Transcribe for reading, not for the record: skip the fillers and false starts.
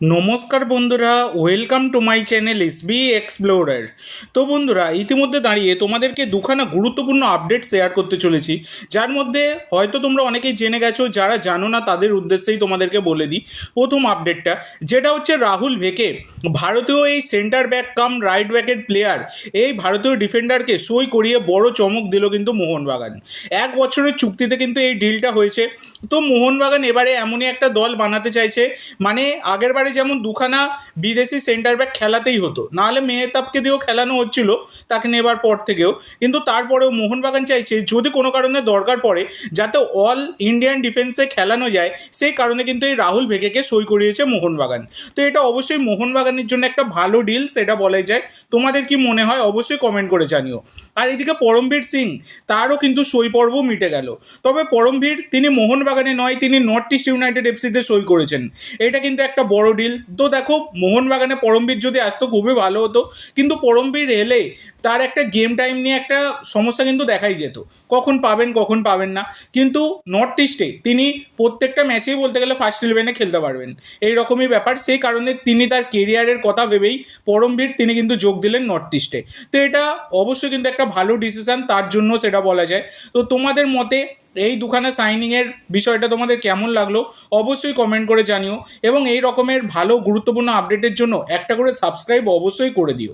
নমস্কার বন্ধুরা, welcome to my channel SB explorer. তো বন্ধুরা, ইতিমধ্যে দাঁড়িয়ে তোমাদেরকে দুখানা গুরুত্বপূর্ণ আপডেট শেয়ার করতে চলেছি, যার মধ্যে হয়তো তোমরা অনেকেই জেনে গেছো, যারা জানো না তাদের উদ্দেশ্যেই তোমাদেরকে বলে দিই। প্রথম আপডেটটা যেটা হচ্ছে, রাহুল ভেকে, ভারতীয় এই সেন্টার ব্যাক কাম রাইট ব্যাকের প্লেয়ার, এই ভারতীয় ডিফেন্ডারকে সই করিয়ে বড় চমক দিল কিন্তু মোহনবাগান। 1 বছরের চুক্তিতে কিন্তু এই ডিলটা হয়েছে। তো মোহনবাগান এবারে এমনই একটা দল বানাতে চাইছে, মানে আগের বারে যেমন দুখানা বিদেশি সেন্টার ব্যাক খেলাতেই হতো, নাহলে মেহতাবকে দিয়েও খেলানো হচ্ছিল তাকে নেবার পর থেকেও, কিন্তু তারপরেও মোহনবাগান চাইছে যদি কোনো কারণে দরকার পড়ে যাতে অল ইন্ডিয়ান ডিফেন্সে খেলানো যায়, সেই কারণে কিন্তু এই রাহুল ভেকেকে সই করিয়েছে মোহনবাগান। তো এটা অবশ্যই মোহনবাগানের জন্য একটা ভালো ডিল, সেটা বলাই যায়। তোমাদের কি মনে হয় অবশ্যই কমেন্ট করে জানিও। আর এদিকে পরমবীর সিং, তারও কিন্তু সই পর্ব মিটে গেল। তবে পরমবীর তিনি মোহনবাগানে নয়, তিনি নর্থ ইস্ট ইউনাইটেড এফসিতে সই করেছেন। এটা কিন্তু একটা বড় ডিল। তো দেখো, মোহনবাগানে পরমবীর যদি আসতো খুবই ভালো হতো, কিন্তু পরমবীর এলে তার একটা গেম টাইম নিয়ে একটা সমস্যা কিন্তু দেখাই যেত, কখন পাবেন কখন পাবেন না। কিন্তু নর্থ ইস্টে তিনি প্রত্যেকটা ম্যাচেই বলতে গেলে ফার্স্ট ইলেভেনে খেলতে পারবেন, এই রকমই ব্যাপার। সেই কারণে তিনি তার কেরিয়ারের কথা ভেবেই পরমবীর তিনি কিন্তু যোগ দিলেন নর্থ ইস্টে। তো এটা অবশ্যই কিন্তু একটা ভালো ডিসিশন তার জন্য, সেটা বলা যায়। তো তোমাদের মতে এই দুখানা সাইনিংয়ের বিষয়টা তোমাদের কেমন লাগলো অবশ্যই কমেন্ট করে জানিও, এবং এই রকমের ভালো গুরুত্বপূর্ণ আপডেটের জন্য একটা করে সাবস্ক্রাইব অবশ্যই করে দিও।